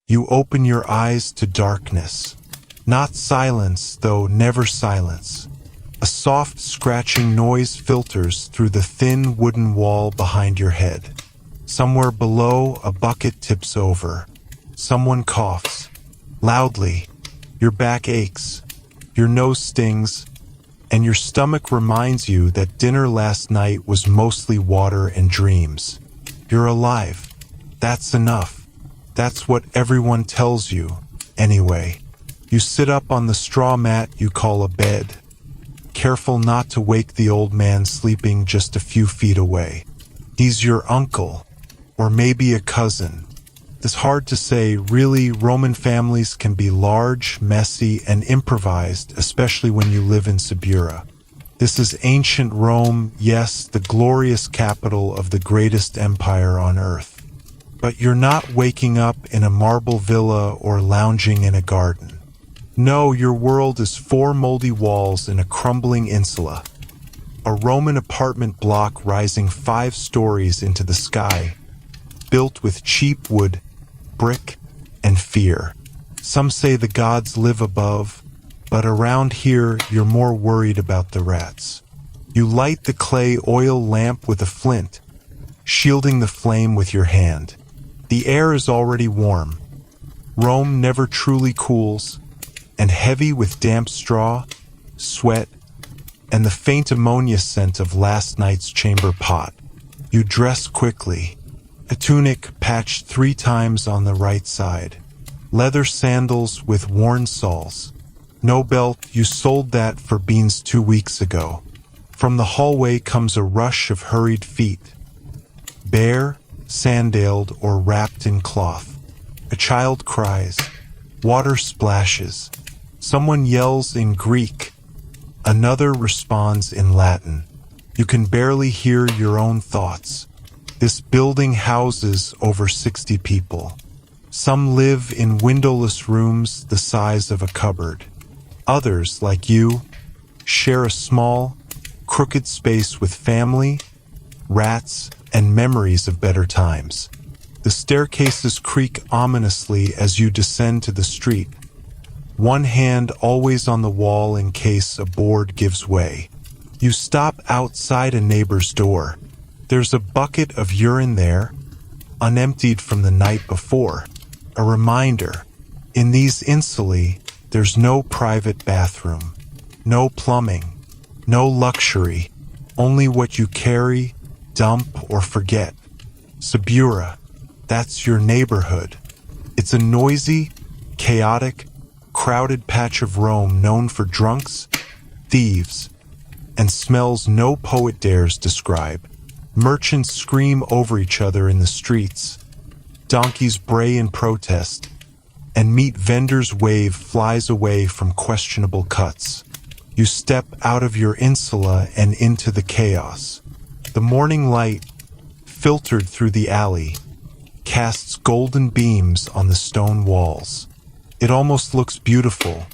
You open your eyes to darkness. Not silence, though never silence. A soft scratching noise filters through the thin wooden wall behind your head. Somewhere below, a bucket tips over. Someone coughs. Loudly. Your back aches. Your nose stings. And your stomach reminds you that dinner last night was mostly water and dreams. You're alive. That's enough. That's what everyone tells you, anyway. You sit up on the straw mat you call a bed, careful not to wake the old man sleeping just a few feet away. He's your uncle, or maybe a cousin. It's hard to say. Really, Roman families can be large, messy, and improvised, especially when you live in Subura. This is ancient Rome, yes, the glorious capital of the greatest empire on earth. But you're not waking up in a marble villa or lounging in a garden. No, your world is 4 moldy walls in a crumbling insula. A Roman apartment block rising 5 stories into the sky, built with cheap wood, brick, and fear. Some say the gods live above, but around here you're more worried about the rats. You light the clay oil lamp with a flint, shielding the flame with your hand. The air is already warm. Rome never truly cools, and heavy with damp straw, sweat, and the faint ammonia scent of last night's chamber pot. You dress quickly. A tunic patched 3 times on the right side. Leather sandals with worn soles. No belt, you sold that for beans 2 weeks ago. From the hallway comes a rush of hurried feet. Bare, sandaled, or wrapped in cloth. A child cries. Water splashes. Someone yells in Greek. Another responds in Latin. You can barely hear your own thoughts. This building houses over 60 people. Some live in windowless rooms the size of a cupboard. Others, like you, share a small, crooked space with family, rats, and memories of better times. The staircases creak ominously as you descend to the street, one hand always on the wall in case a board gives way. You stop outside a neighbor's door. There's a bucket of urine there, unemptied from the night before. A reminder, in these insulae, there's no private bathroom, no plumbing, no luxury, only what you carry, dump, or forget. Subura, that's your neighborhood. It's a noisy, chaotic, crowded patch of Rome known for drunks, thieves, and smells no poet dares describe. Merchants scream over each other in the streets. Donkeys bray in protest, and meat vendors wave flies away from questionable cuts. You step out of your insula and into the chaos. The morning light, filtered through the alley, casts golden beams on the stone walls. It almost looks beautiful,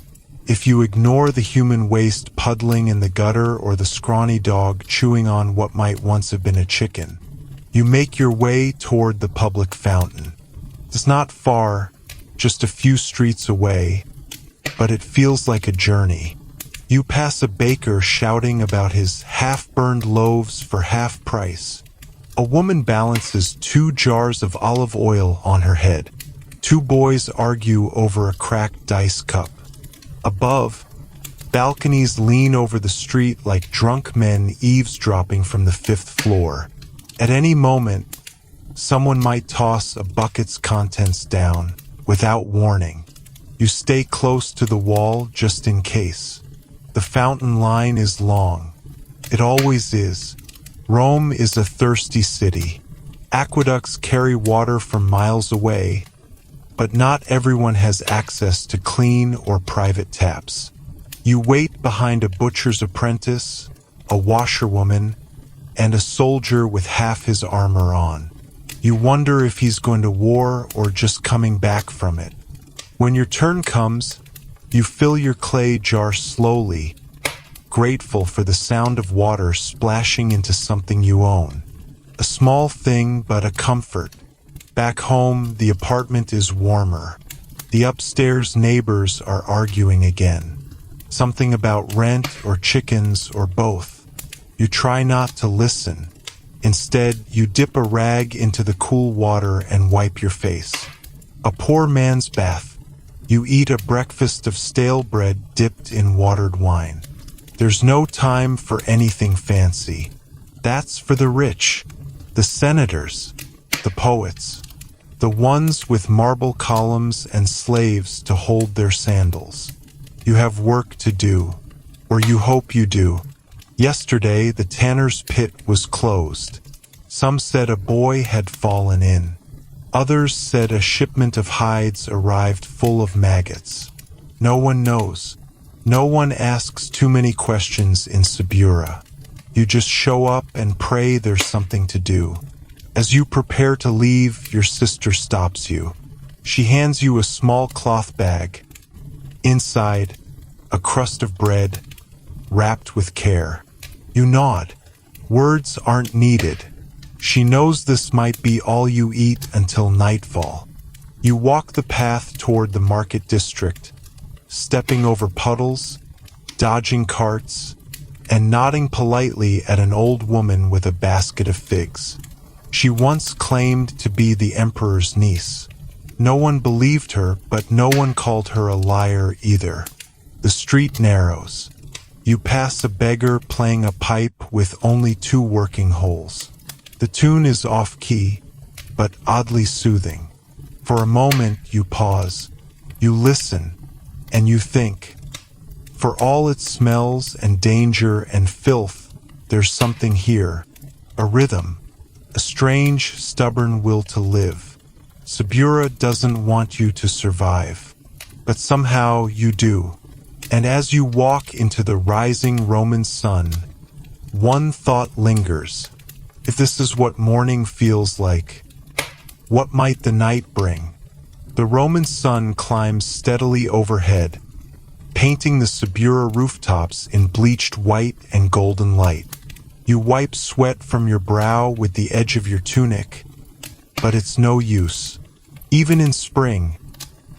if you ignore the human waste puddling in the gutter or the scrawny dog chewing on what might once have been a chicken. You make your way toward the public fountain. It's not far, just a few streets away, but it feels like a journey. You pass a baker shouting about his half-burned loaves for half price. A woman balances 2 jars of olive oil on her head. 2 boys argue over a cracked dice cup. Above, balconies lean over the street like drunk men eavesdropping from the 5th floor. At any moment, someone might toss a bucket's contents down, without warning. You stay close to the wall just in case. The fountain line is long. It always is. Rome is a thirsty city. Aqueducts carry water from miles away, but not everyone has access to clean or private taps. You wait behind a butcher's apprentice, a washerwoman, and a soldier with half his armor on. You wonder if he's going to war or just coming back from it. When your turn comes, you fill your clay jar slowly, grateful for the sound of water splashing into something you own. A small thing, but a comfort. Back home, the apartment is warmer. The upstairs neighbors are arguing again. Something about rent or chickens or both. You try not to listen. Instead, you dip a rag into the cool water and wipe your face. A poor man's bath. You eat a breakfast of stale bread dipped in watered wine. There's no time for anything fancy. That's for the rich, the senators, the poets, the ones with marble columns and slaves to hold their sandals. You have work to do, or you hope you do. Yesterday, the tanner's pit was closed. Some said a boy had fallen in. Others said a shipment of hides arrived full of maggots. No one knows. No one asks too many questions in Sabura. You just show up and pray there's something to do. As you prepare to leave, your sister stops you. She hands you a small cloth bag. Inside, a crust of bread, wrapped with care. You nod. Words aren't needed. She knows this might be all you eat until nightfall. You walk the path toward the market district, stepping over puddles, dodging carts, and nodding politely at an old woman with a basket of figs. She once claimed to be the emperor's niece. No one believed her, but no one called her a liar either. The street narrows. You pass a beggar playing a pipe with only 2 working holes. The tune is off-key, but oddly soothing. For a moment, you pause. You listen, and you think. For all its smells and danger and filth, there's something here. A rhythm. A strange, stubborn will to live. Sabura doesn't want you to survive. But somehow you do. And as you walk into the rising Roman sun, one thought lingers. If this is what morning feels like, what might the night bring? The Roman sun climbs steadily overhead, painting the Sabura rooftops in bleached white and golden light. You wipe sweat from your brow with the edge of your tunic, but it's no use. Even in spring,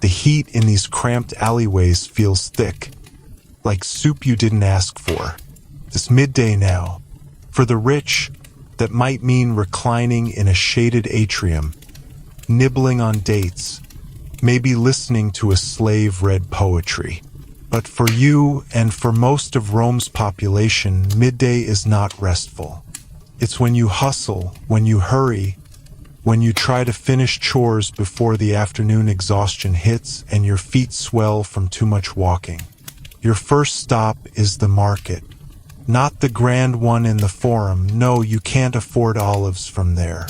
the heat in these cramped alleyways feels thick, like soup you didn't ask for. It's midday now. For the rich, that might mean reclining in a shaded atrium, nibbling on dates, maybe listening to a slave read poetry. But for you and for most of Rome's population, midday is not restful. It's when you hustle, when you hurry, when you try to finish chores before the afternoon exhaustion hits and your feet swell from too much walking. Your first stop is the market. Not the grand one in the Forum. No, you can't afford olives from there.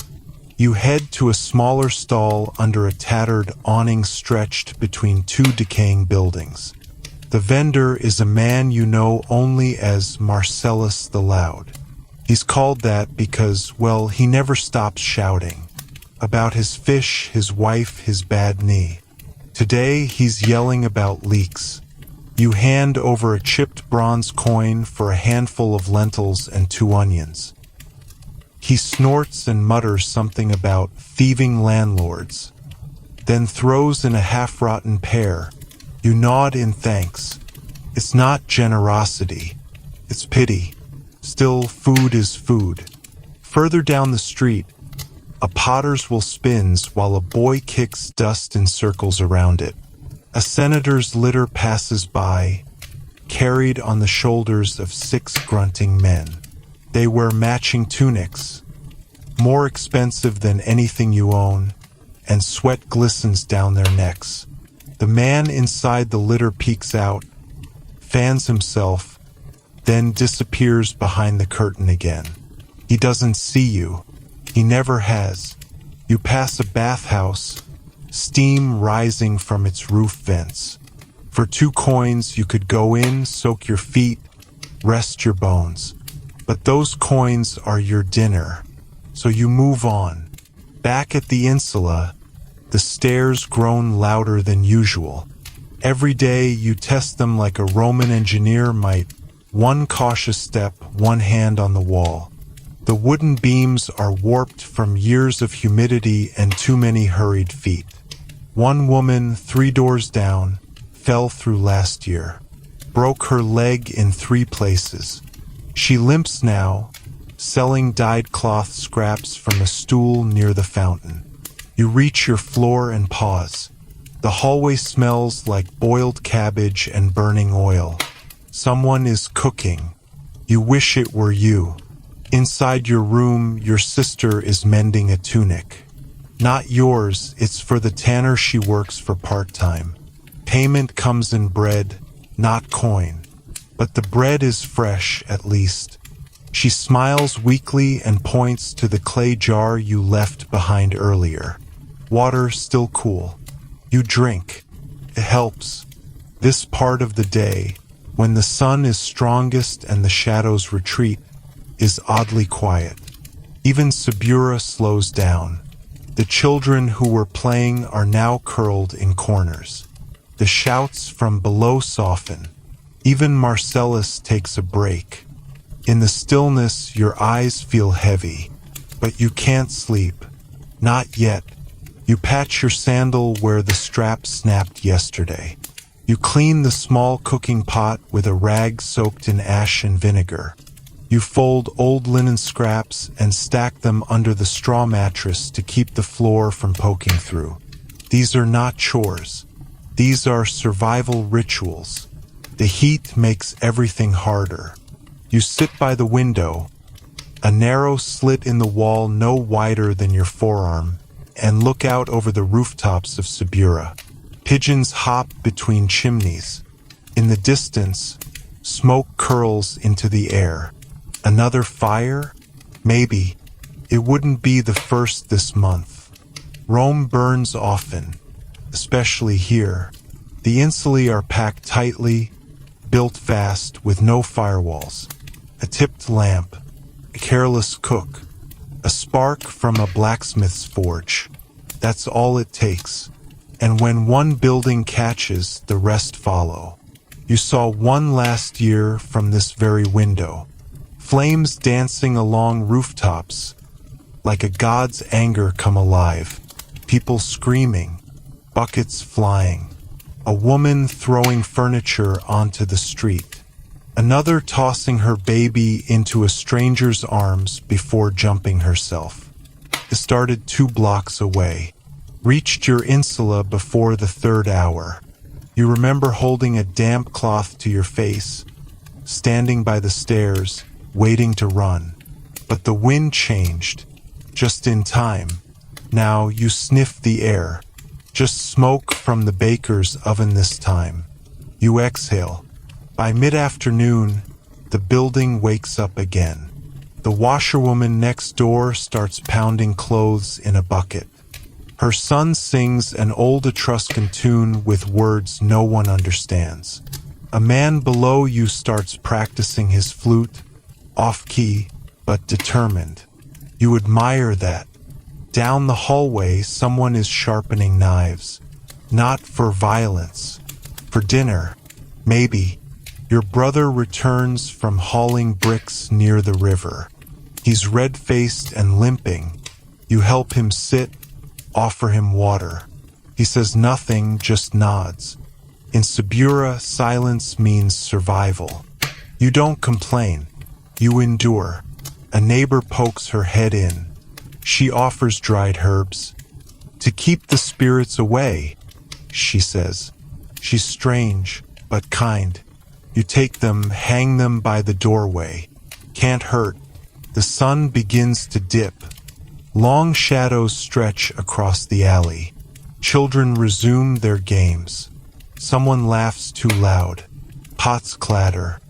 You head to a smaller stall under a tattered awning stretched between 2 decaying buildings. The vendor is a man you know only as Marcellus the Loud. He's called that because, well, he never stops shouting. About his fish, his wife, his bad knee. Today, he's yelling about leaks. You hand over a chipped bronze coin for a handful of lentils and 2 onions. He snorts and mutters something about thieving landlords, then throws in a half-rotten pear. You nod in thanks. It's not generosity. It's pity. Still, food is food. Further down the street, a potter's wheel spins while a boy kicks dust in circles around it. A senator's litter passes by, carried on the shoulders of 6 grunting men. They wear matching tunics, more expensive than anything you own, and sweat glistens down their necks. The man inside the litter peeks out, fans himself, then disappears behind the curtain again. He doesn't see you. He never has. You pass a bathhouse, steam rising from its roof vents. For 2 coins, you could go in, soak your feet, rest your bones. But those coins are your dinner, so you move on. Back at the Insula, the stairs groan louder than usual. Every day you test them like a Roman engineer might. 1 cautious step, 1 hand on the wall. The wooden beams are warped from years of humidity and too many hurried feet. One woman, 3 doors down, fell through last year. Broke her leg in 3 places. She limps now, selling dyed cloth scraps from a stool near the fountain. You reach your floor and pause. The hallway smells like boiled cabbage and burning oil. Someone is cooking. You wish it were you. Inside your room, your sister is mending a tunic. Not yours, it's for the tanner she works for part-time. Payment comes in bread, not coin. But the bread is fresh, at least. She smiles weakly and points to the clay jar you left behind earlier. Water still cool. You drink. It helps. This part of the day, when the sun is strongest and the shadows retreat, is oddly quiet. Even Sabura slows down. The children who were playing are now curled in corners. The shouts from below soften. Even Marcellus takes a break. In the stillness, your eyes feel heavy, but you can't sleep. Not yet. You patch your sandal where the strap snapped yesterday. You clean the small cooking pot with a rag soaked in ash and vinegar. You fold old linen scraps and stack them under the straw mattress to keep the floor from poking through. These are not chores. These are survival rituals. The heat makes everything harder. You sit by the window, a narrow slit in the wall no wider than your forearm, and look out over the rooftops of Sabura. Pigeons hop between chimneys. In the distance, smoke curls into the air. Another fire? Maybe. It wouldn't be the first this month. Rome burns often, especially here. The insulae are packed tightly, built fast with no firewalls. A tipped lamp, a careless cook, a spark from a blacksmith's forge. That's all it takes. And when one building catches, the rest follow. You saw one last year from this very window. Flames dancing along rooftops, like a god's anger come alive. People screaming, buckets flying. A woman throwing furniture onto the street. Another tossing her baby into a stranger's arms before jumping herself. It started 2 blocks away. Reached your insula before the 3rd hour. You remember holding a damp cloth to your face, standing by the stairs, waiting to run. But the wind changed, just in time. Now you sniff the air. Just smoke from the baker's oven this time. You exhale. By mid-afternoon, the building wakes up again. The washerwoman next door starts pounding clothes in a bucket. Her son sings an old Etruscan tune with words no one understands. A man below you starts practicing his flute, off-key, but determined. You admire that. Down the hallway, someone is sharpening knives. Not for violence. For dinner. Maybe. Your brother returns from hauling bricks near the river. He's red-faced and limping. You help him sit, offer him water. He says nothing, just nods. In Sabura, silence means survival. You don't complain. You endure. A neighbor pokes her head in. She offers dried herbs. To keep the spirits away, she says. She's strange, but kind. You take them, hang them by the doorway. Can't hurt. The sun begins to dip. Long shadows stretch across the alley. Children resume their games. Someone laughs too loud. Pots clatter.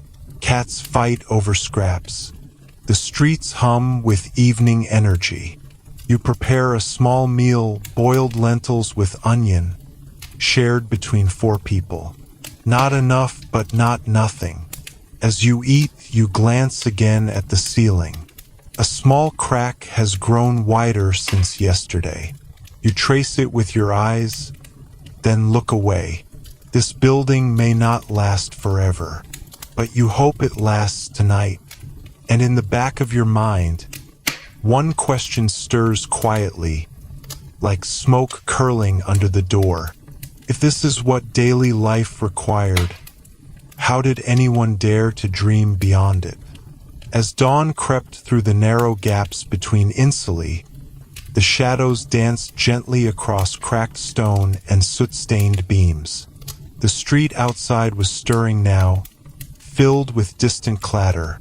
Cats fight over scraps. The streets hum with evening energy. You prepare a small meal, boiled lentils with onion, shared between 4 people. Not enough, but not nothing. As you eat, you glance again at the ceiling. A small crack has grown wider since yesterday. You trace it with your eyes, then look away. This building may not last forever, but you hope it lasts tonight. And in the back of your mind, One question stirs quietly, like smoke curling under the door. If this is what daily life required, how did anyone dare to dream beyond it? As dawn crept through the narrow gaps between insulae, the shadows danced gently across cracked stone and soot-stained beams. The street outside was stirring now, filled with distant clatter.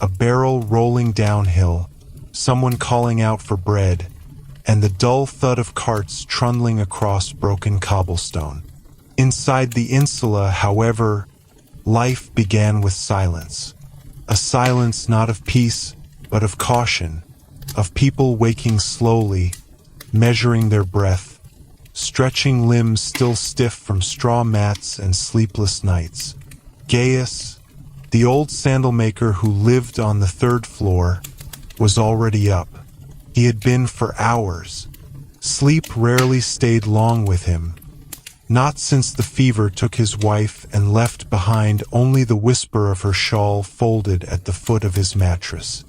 A barrel rolling downhill, someone calling out for bread, and the dull thud of carts trundling across broken cobblestone. Inside the insula, however, life began with silence. A silence not of peace, but of caution, of people waking slowly, measuring their breath, stretching limbs still stiff from straw mats and sleepless nights. Gaius, the old sandal maker who lived on the third floor, was already up. He had been for hours. Sleep rarely stayed long with him, not since the fever took his wife and left behind only the whisper of her shawl folded at the foot of his mattress.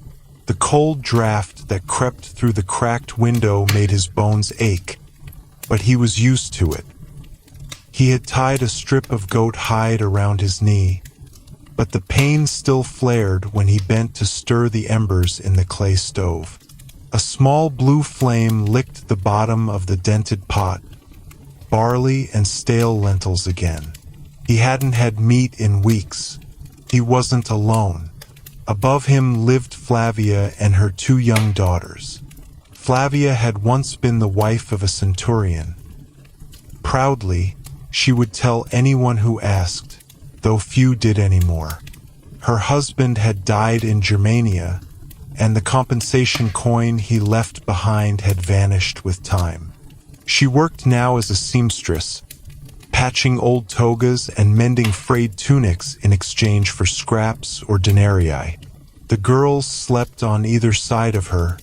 The cold draft that crept through the cracked window made his bones ache, but he was used to it. He had tied a strip of goat hide around his knee, but the pain still flared when he bent to stir the embers in the clay stove. A small blue flame licked the bottom of the dented pot, barley and stale lentils again. He hadn't had meat in weeks. He wasn't alone. Above him lived Flavia and her 2 young daughters. Flavia had once been the wife of a centurion. Proudly, she would tell anyone who asked, though few did anymore. Her husband had died in Germania, and the compensation coin he left behind had vanished with time. She worked now as a seamstress, patching old togas and mending frayed tunics in exchange for scraps or denarii. The girls slept on either side of her,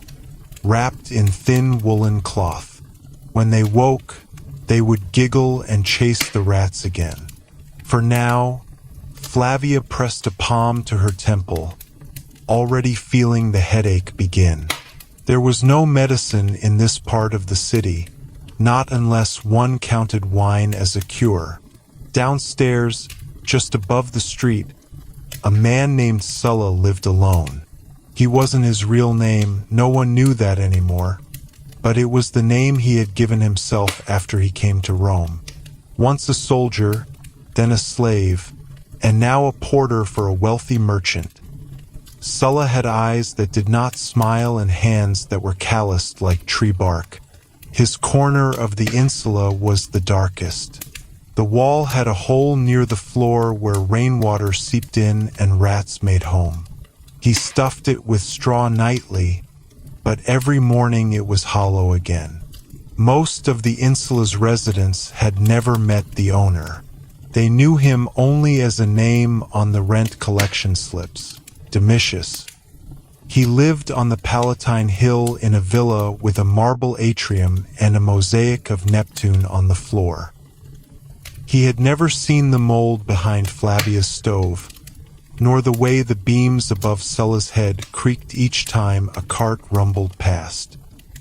wrapped in thin woolen cloth. When they woke, they would giggle and chase the rats again. For now, Flavia pressed a palm to her temple, already feeling the headache begin. There was no medicine in this part of the city, not unless one counted wine as a cure. Downstairs, just above the street, a man named Sulla lived alone. He wasn't his real name, no one knew that anymore, but it was the name he had given himself after he came to Rome. Once a soldier, then a slave, and now a porter for a wealthy merchant. Sulla had eyes that did not smile and hands that were calloused like tree bark. His corner of the insula was the darkest. The wall had a hole near the floor where rainwater seeped in and rats made home. He stuffed it with straw nightly, but every morning it was hollow again. Most of the insula's residents had never met the owner. They knew him only as a name on the rent collection slips, Domitius. He lived on the Palatine Hill in a villa with a marble atrium and a mosaic of Neptune on the floor. He had never seen the mold behind Flavia's stove, nor the way the beams above Sulla's head creaked each time a cart rumbled past.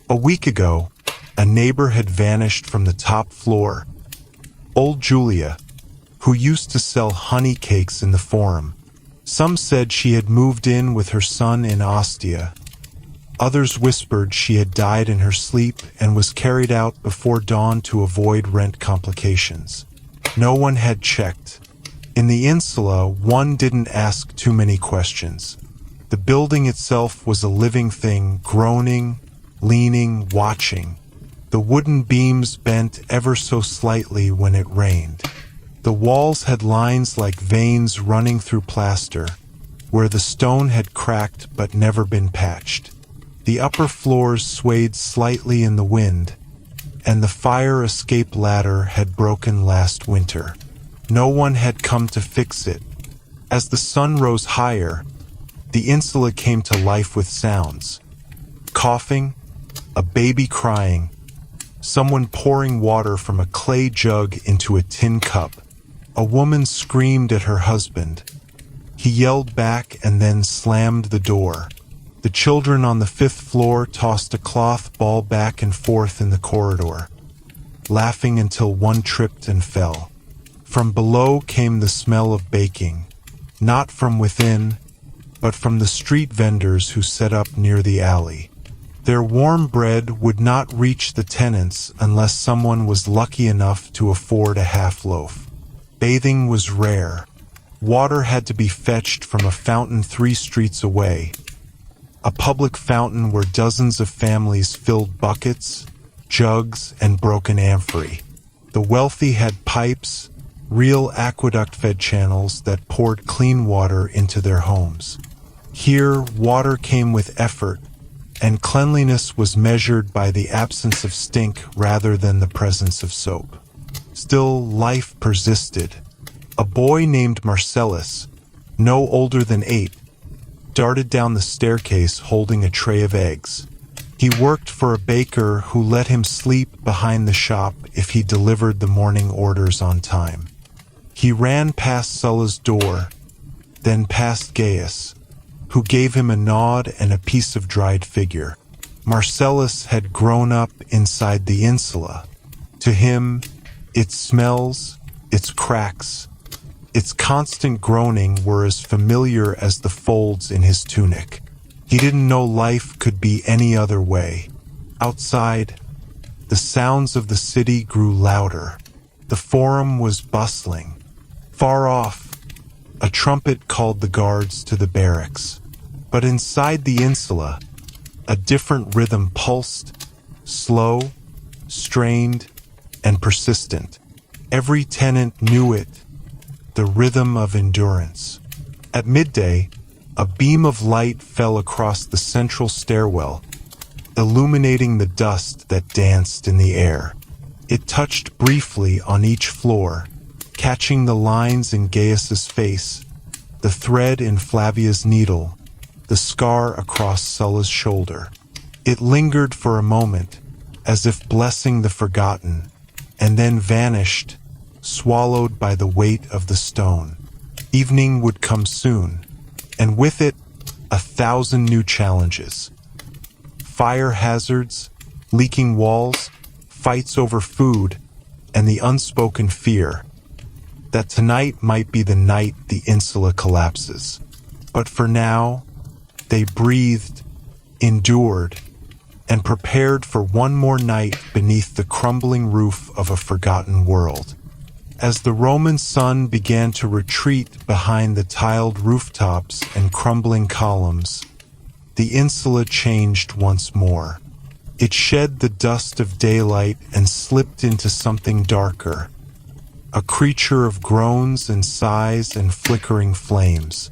A week ago, a neighbor had vanished from the top floor. Old Julia, who used to sell honey cakes in the Forum. Some said she had moved in with her son in Ostia. Others whispered she had died in her sleep and was carried out before dawn to avoid rent complications. No one had checked. In the insula, one didn't ask too many questions. The building itself was a living thing, groaning, leaning, watching. The wooden beams bent ever so slightly when it rained. The walls had lines like veins running through plaster, where the stone had cracked but never been patched. The upper floors swayed slightly in the wind, and the fire escape ladder had broken last winter. No one had come to fix it. As the sun rose higher, the insula came to life with sounds. Coughing, a baby crying, someone pouring water from a clay jug into a tin cup. A woman screamed at her husband. He yelled back and then slammed the door. The children on the 5th floor tossed a cloth ball back and forth in the corridor, laughing until one tripped and fell. From below came the smell of baking, not from within, but from the street vendors who set up near the alley. Their warm bread would not reach the tenants unless someone was lucky enough to afford a half loaf. Bathing was rare. Water had to be fetched from a fountain 3 streets away, a public fountain where dozens of families filled buckets, jugs, and broken amphorae. The wealthy had pipes, real aqueduct-fed channels that poured clean water into their homes. Here, water came with effort, and cleanliness was measured by the absence of stink rather than the presence of soap. Still, life persisted. A boy named Marcellus, no older than 8, darted down the staircase holding a tray of eggs. He worked for a baker who let him sleep behind the shop if he delivered the morning orders on time. He ran past Sulla's door, then past Gaius, who gave him a nod and a piece of dried figure. Marcellus had grown up inside the Insula. To him, its smells, its cracks, its constant groaning were as familiar as the folds in his tunic. He didn't know life could be any other way. Outside, the sounds of the city grew louder. The forum was bustling. Far off, a trumpet called the guards to the barracks. But inside the Insula, a different rhythm pulsed, slow, strained, and persistent. Every tenant knew it, the rhythm of endurance. At midday, a beam of light fell across the central stairwell, illuminating the dust that danced in the air. It touched briefly on each floor, catching the lines in Gaius's face, the thread in Flavia's needle, the scar across Sulla's shoulder. It lingered for a moment, as if blessing the forgotten, and then vanished, swallowed by the weight of the stone. Evening would come soon, and with it, 1,000 new challenges. Fire hazards, leaking walls, fights over food, and the unspoken fear that tonight might be the night the Insula collapses. But for now, they breathed, endured, and prepared for one more night beneath the crumbling roof of a forgotten world. As the Roman sun began to retreat behind the tiled rooftops and crumbling columns, the Insula changed once more. It shed the dust of daylight and slipped into something darker, a creature of groans and sighs and flickering flames.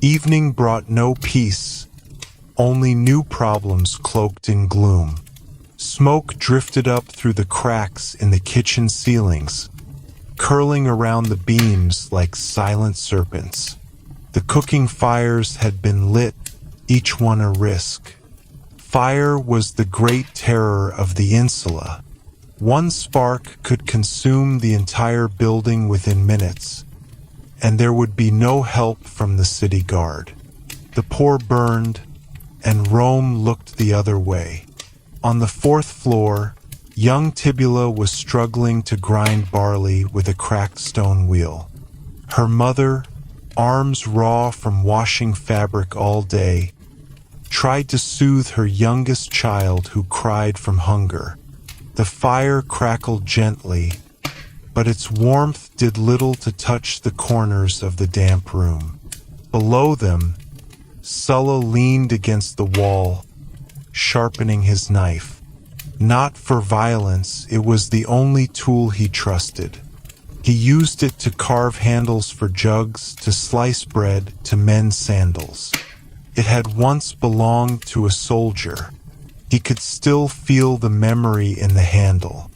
Evening brought no peace, only new problems cloaked in gloom. Smoke drifted up through the cracks in the kitchen ceilings, curling around the beams like silent serpents. The cooking fires had been lit, each one a risk. Fire was the great terror of the Insula. One spark could consume the entire building within minutes, and there would be no help from the city guard. The poor burned, and Rome looked the other way. On the 4th floor, young Tibula was struggling to grind barley with a cracked stone wheel. Her mother, arms raw from washing fabric all day, tried to soothe her youngest child who cried from hunger. The fire crackled gently, but its warmth did little to touch the corners of the damp room. Below them, Sulla leaned against the wall, sharpening his knife. Not for violence, it was the only tool he trusted. He used it to carve handles for jugs, to slice bread, to mend sandals. It had once belonged to a soldier. He could still feel the memory in the handle.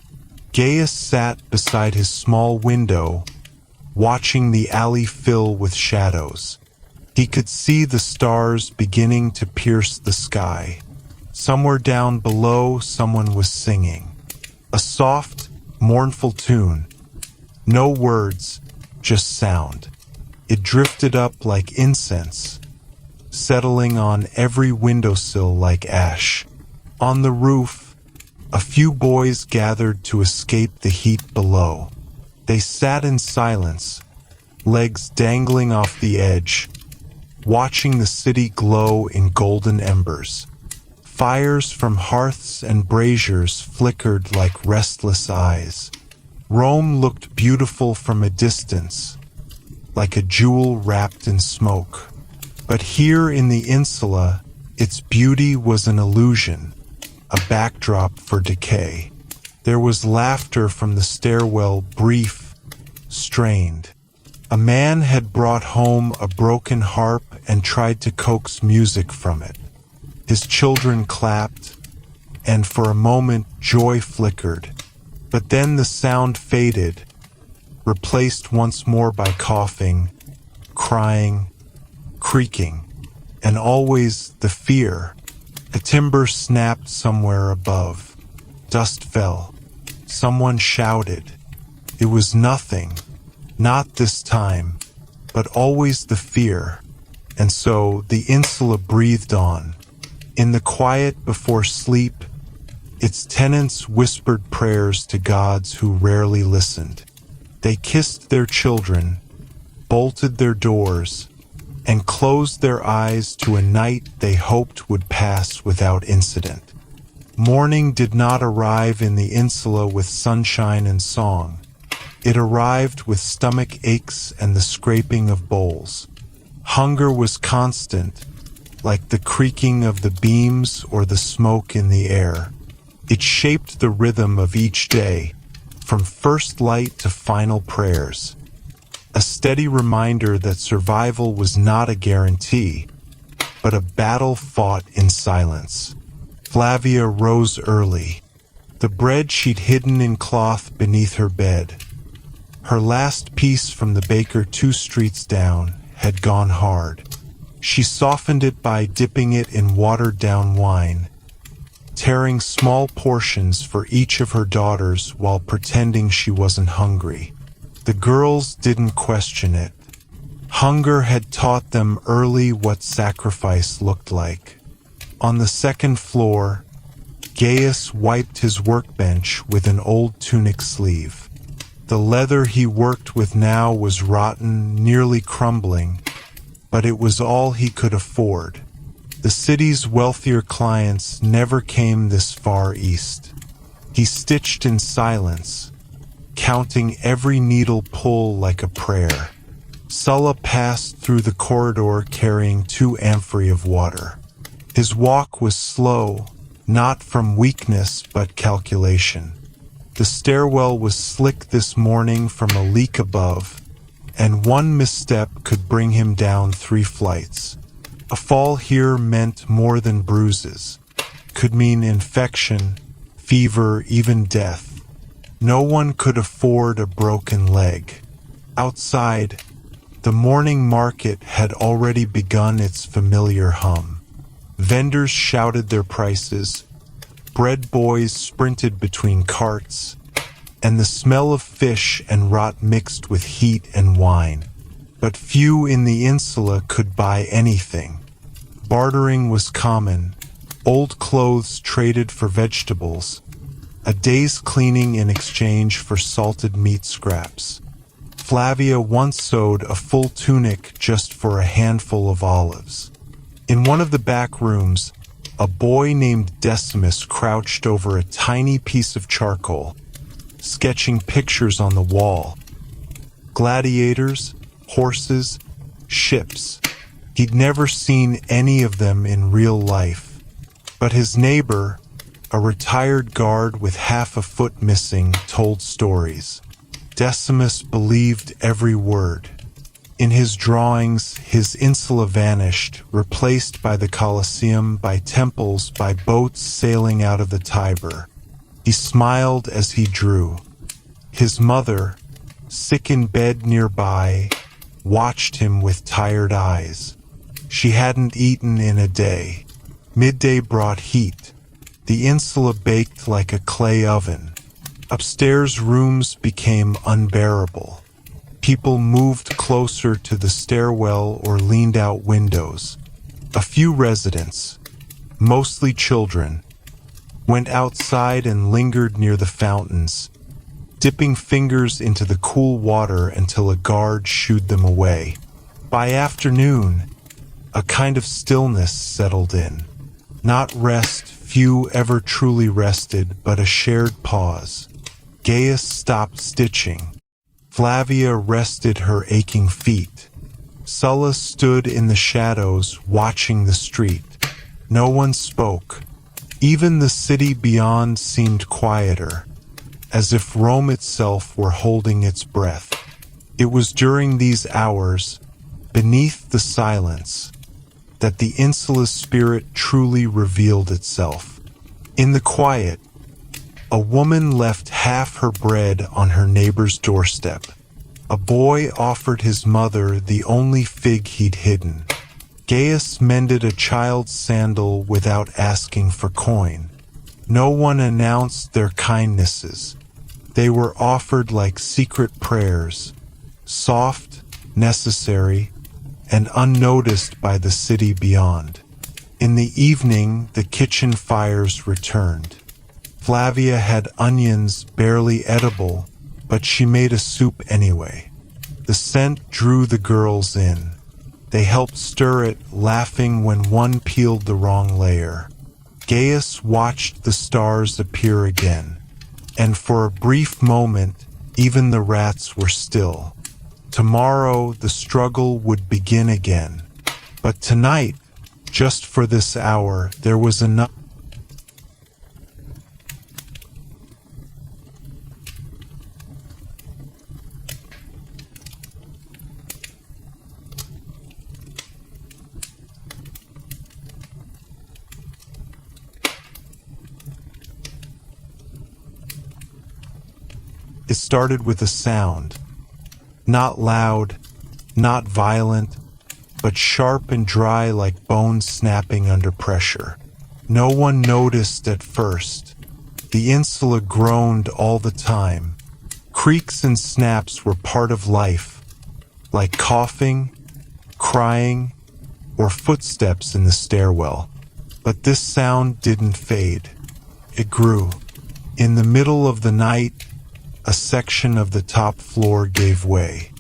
Gaius sat beside his small window, watching the alley fill with shadows. He could see the stars beginning to pierce the sky. Somewhere down below, someone was singing. A soft, mournful tune. No words, just sound. It drifted up like incense, settling on every windowsill like ash. On the roof, a few boys gathered to escape the heat below. They sat in silence, legs dangling off the edge, watching the city glow in golden embers. Fires from hearths and braziers flickered like restless eyes. Rome looked beautiful from a distance, like a jewel wrapped in smoke. But here in the Insula, its beauty was an illusion, a backdrop for decay. There was laughter from the stairwell, brief, strained. A man had brought home a broken harp and tried to coax music from it. His children clapped, and for a moment joy flickered. But then the sound faded, replaced once more by coughing, crying, creaking, and always the fear. A timber snapped somewhere above. Dust fell. Someone shouted. It was nothing, not this time, but always the fear. And so the Insula breathed on. In the quiet before sleep, its tenants whispered prayers to gods who rarely listened. They kissed their children, bolted their doors, and closed their eyes to a night they hoped would pass without incident. Morning did not arrive in the Insula with sunshine and song. It arrived with stomach aches and the scraping of bowls. Hunger was constant, like the creaking of the beams or the smoke in the air. It shaped the rhythm of each day, from first light to final prayers. A steady reminder that survival was not a guarantee, but a battle fought in silence. Flavia rose early, the bread she'd hidden in cloth beneath her bed. Her last piece from the baker 2 streets down had gone hard. She softened it by dipping it in watered-down wine, tearing small portions for each of her daughters while pretending she wasn't hungry. The girls didn't question it. Hunger had taught them early what sacrifice looked like. On the second floor, Gaius wiped his workbench with an old tunic sleeve. The leather he worked with now was rotten, nearly crumbling, but it was all he could afford. The city's wealthier clients never came this far east. He stitched in silence, counting every needle pull like a prayer. Sulla passed through the corridor carrying 2 amphorae of water. His walk was slow, not from weakness but calculation. The stairwell was slick this morning from a leak above, and one misstep could bring him down 3 flights. A fall here meant more than bruises, could mean infection, fever, even death. No one could afford a broken leg. Outside, the morning market had already begun its familiar hum. Vendors shouted their prices, bread boys sprinted between carts, and the smell of fish and rot mixed with heat and wine. But few in the Insula could buy anything. Bartering was common, old clothes traded for vegetables, a day's cleaning in exchange for salted meat scraps. Flavia once sewed a full tunic just for a handful of olives. In one of the back rooms, a boy named Decimus crouched over a tiny piece of charcoal, sketching pictures on the wall. Gladiators, horses, ships. He'd never seen any of them in real life. But his neighbor, a retired guard with half a foot missing, told stories. Decimus believed every word. In his drawings, his Insula vanished, replaced by the Colosseum, by temples, by boats sailing out of the Tiber. He smiled as he drew. His mother, sick in bed nearby, watched him with tired eyes. She hadn't eaten in a day. Midday brought heat. The Insula baked like a clay oven. Upstairs rooms became unbearable. People moved closer to the stairwell or leaned out windows. A few residents, mostly children, went outside and lingered near the fountains, dipping fingers into the cool water until a guard shooed them away. By afternoon, a kind of stillness settled in. Not rest, few ever truly rested, but a shared pause. Gaius stopped stitching. Flavia rested her aching feet. Sulla stood in the shadows, watching the street. No one spoke. Even the city beyond seemed quieter, as if Rome itself were holding its breath. It was during these hours, beneath the silence, that the Insula's spirit truly revealed itself. In the quiet, a woman left half her bread on her neighbor's doorstep. A boy offered his mother the only fig he'd hidden. Gaius mended a child's sandal without asking for coin. No one announced their kindnesses. They were offered like secret prayers, soft, necessary, and unnoticed by the city beyond. In the evening, the kitchen fires returned. Flavia had onions barely edible, but she made a soup anyway. The scent drew the girls in. They helped stir it, laughing when one peeled the wrong layer. Gaius watched the stars appear again, and for a brief moment, even the rats were still. Tomorrow, the struggle would begin again. But tonight, just for this hour, there was enough. It started with a sound. Not loud, not violent, but sharp and dry like bones snapping under pressure. No one noticed at first. The insula groaned all the time. Creaks and snaps were part of life, like coughing, crying, or footsteps in the stairwell. But this sound didn't fade. It grew. In the middle of the night, a section of the top floor gave way.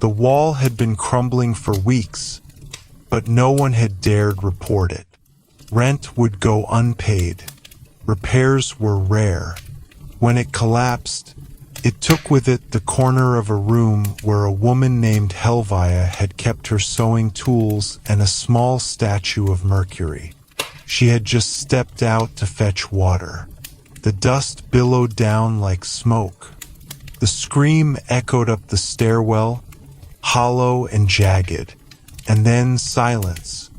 The wall had been crumbling for weeks, but no one had dared report it. Rent would go unpaid. Repairs were rare. When it collapsed, it took with it the corner of a room where a woman named Helvia had kept her sewing tools and a small statue of Mercury. She had just stepped out to fetch water. The dust billowed down like smoke. The scream echoed up the stairwell, hollow and jagged, and then silence.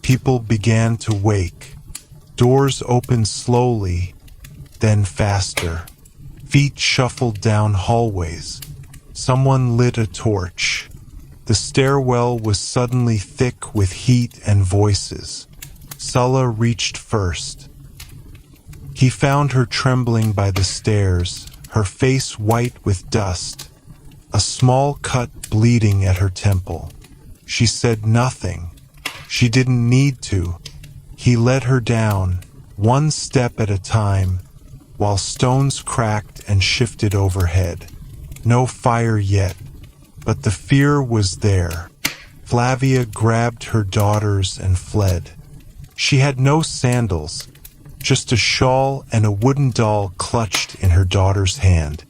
People began to wake. Doors opened slowly, then faster. Feet shuffled down hallways. Someone lit a torch. The stairwell was suddenly thick with heat and voices. Sulla reached first. He found her trembling by the stairs, her face white with dust, a small cut bleeding at her temple. She said nothing. She didn't need to. He led her down, one step at a time, while stones cracked and shifted overhead. No fire yet, but the fear was there. Flavia grabbed her daughters and fled. She had no sandals, just a shawl and a wooden doll clutched in her daughter's hand.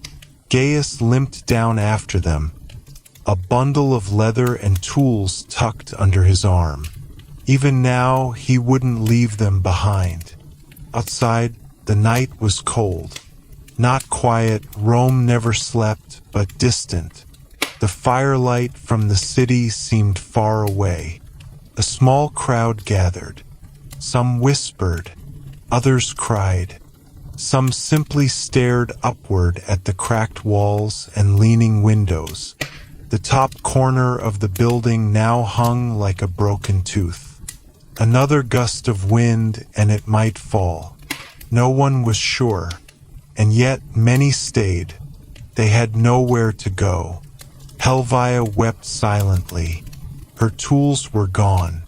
Gaius limped down after them, a bundle of leather and tools tucked under his arm. Even now, he wouldn't leave them behind. Outside, the night was cold. Not quiet, Rome never slept, but distant. The firelight from the city seemed far away. A small crowd gathered. Some whispered. Others cried. Some simply stared upward at the cracked walls and leaning windows. The top corner of the building now hung like a broken tooth. Another gust of wind and it might fall. No one was sure, and yet many stayed. They had nowhere to go. Helvia wept silently. Her tools were gone.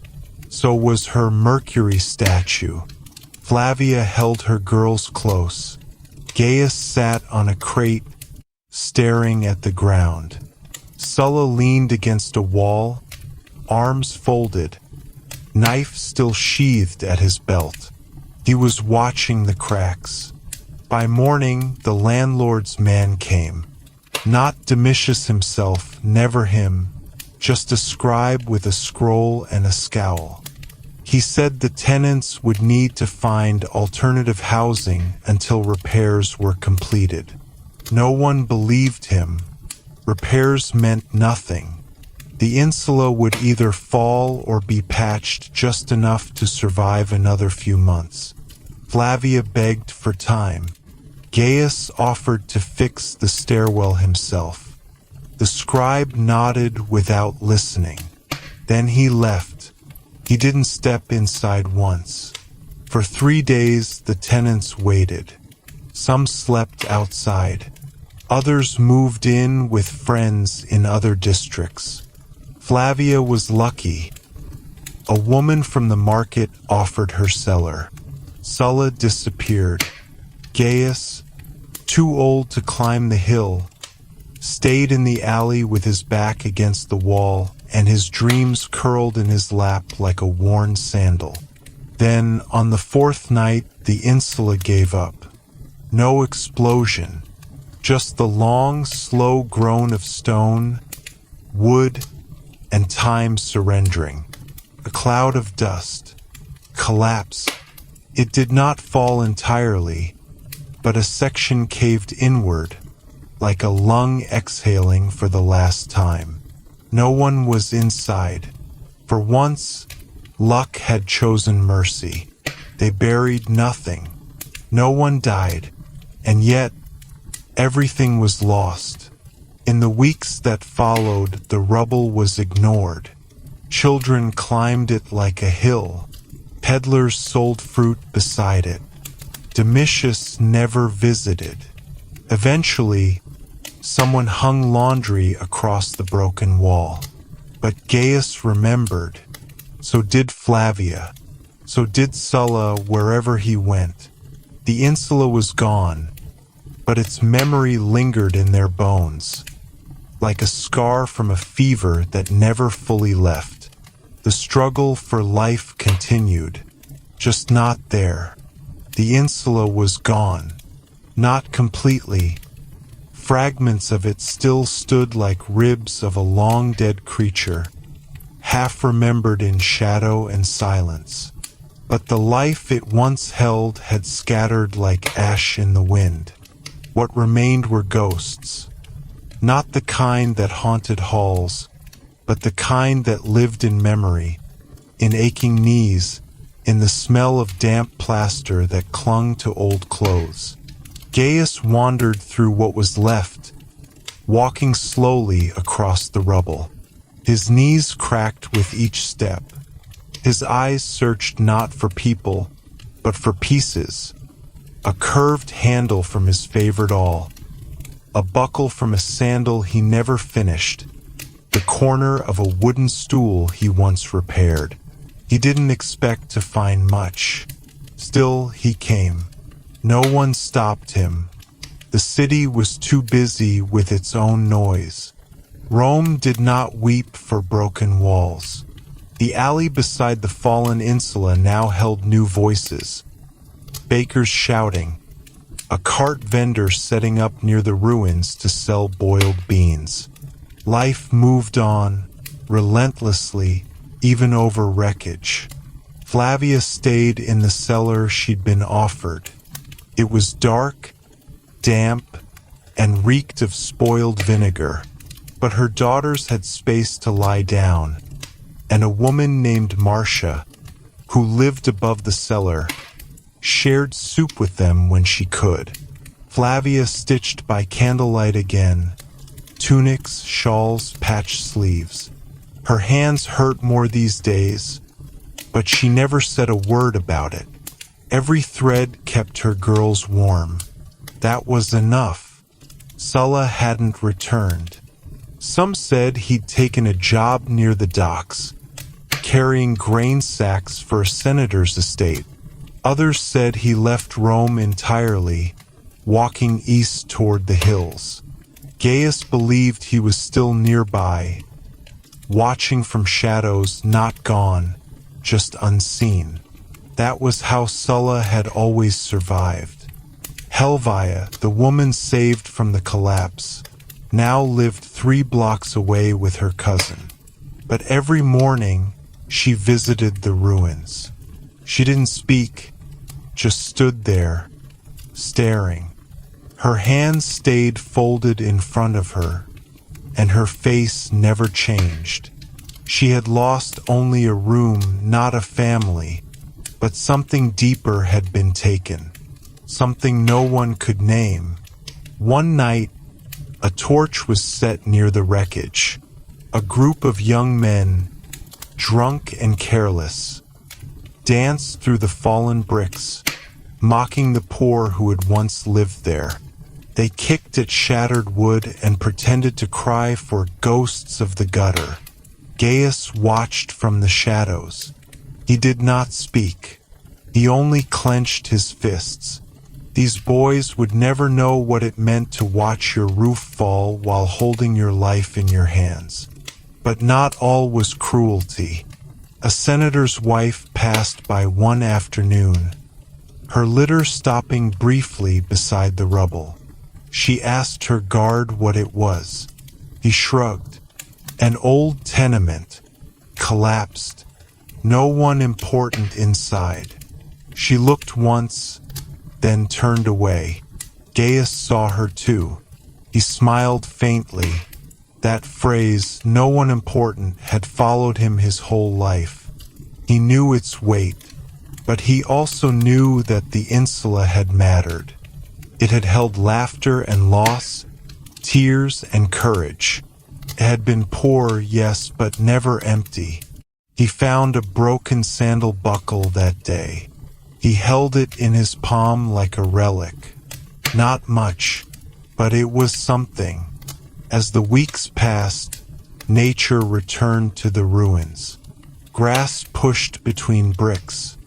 So was her Mercury statue. Flavia held her girls close. Gaius sat on a crate, staring at the ground. Sulla leaned against a wall, arms folded, knife still sheathed at his belt. He was watching the cracks. By morning, the landlord's man came. Not Domitius himself, never him, just a scribe with a scroll and a scowl. He said the tenants would need to find alternative housing until repairs were completed. No one believed him. Repairs meant nothing. The insula would either fall or be patched just enough to survive another few months. Flavia begged for time. Gaius offered to fix the stairwell himself. The scribe nodded without listening. Then he left. He didn't step inside once. For 3 days the tenants waited. Some slept outside. Others moved in with friends in other districts. Flavia was lucky. A woman from the market offered her cellar. Sulla disappeared. Gaius, too old to climb the hill, stayed in the alley with his back against the wall and his dreams curled in his lap like a worn sandal. Then, on the 4th night, the insula gave up. No explosion, just the long, slow groan of stone, wood, and time surrendering. A cloud of dust. Collapse. It did not fall entirely, but a section caved inward, like a lung exhaling for the last time. No one was inside. For once, luck had chosen mercy. They buried nothing. No one died, and yet everything was lost. In the weeks that followed, the rubble was ignored. Children climbed it like a hill. Peddlers sold fruit beside it. Domitius never visited. Eventually, someone hung laundry across the broken wall. But Gaius remembered. So did Flavia. So did Sulla wherever he went. The insula was gone, but its memory lingered in their bones, like a scar from a fever that never fully left. The struggle for life continued, just not there. The insula was gone, not completely. Fragments of it still stood like ribs of a long-dead creature, half remembered in shadow and silence. But the life it once held had scattered like ash in the wind. What remained were ghosts, not the kind that haunted halls, but the kind that lived in memory, in aching knees, in the smell of damp plaster that clung to old clothes. Gaius wandered through what was left, walking slowly across the rubble. His knees cracked with each step. His eyes searched not for people, but for pieces. A curved handle from his favorite awl, a buckle from a sandal he never finished, the corner of a wooden stool he once repaired. He didn't expect to find much. Still, he came. No one stopped him. The city was too busy with its own noise. Rome did not weep for broken walls. The alley beside the fallen insula now held new voices. Bakers shouting, a cart vendor setting up near the ruins to sell boiled beans. Life moved on, relentlessly, even over wreckage. Flavia stayed in the cellar she'd been offered. It was dark, damp, and reeked of spoiled vinegar, but her daughters had space to lie down, and a woman named Marcia, who lived above the cellar, shared soup with them when she could. Flavia stitched by candlelight again, tunics, shawls, patched sleeves. Her hands hurt more these days, but she never said a word about it. Every thread kept her girls warm. That was enough. Sulla hadn't returned. Some said he'd taken a job near the docks. carrying grain sacks for a senator's estate. Others said he left Rome entirely, walking east toward the hills. Gaius believed he was still nearby, watching from shadows, not gone, just unseen. That was how Sulla had always survived. Helvia, the woman saved from the collapse, now lived 3 blocks away with her cousin. But every morning, she visited the ruins. She didn't speak, just stood there, staring. Her hands stayed folded in front of her, and her face never changed. She had lost only a room, not a family, but something deeper had been taken, something no one could name. One night, a torch was set near the wreckage. A group of young men, drunk and careless, danced through the fallen bricks, mocking the poor who had once lived there. They kicked at shattered wood and pretended to cry for ghosts of the gutter. Gaius watched from the shadows. He did not speak. He only clenched his fists. These boys would never know what it meant to watch your roof fall while holding your life in your hands. But not all was cruelty. A senator's wife passed by one afternoon, her litter stopping briefly beside the rubble. She asked her guard what it was. He shrugged. An old tenement, collapsed. No one important inside. She looked once, then turned away. Gaius saw her too. He smiled faintly. That phrase, no one important, had followed him his whole life. He knew its weight, but he also knew that the Insula had mattered. It had held laughter and loss, tears and courage. It had been poor, yes, but never empty. He found a broken sandal buckle that day. He held it in his palm like a relic. Not much, but it was something. As the weeks passed, nature returned to the ruins. Grass pushed between bricks.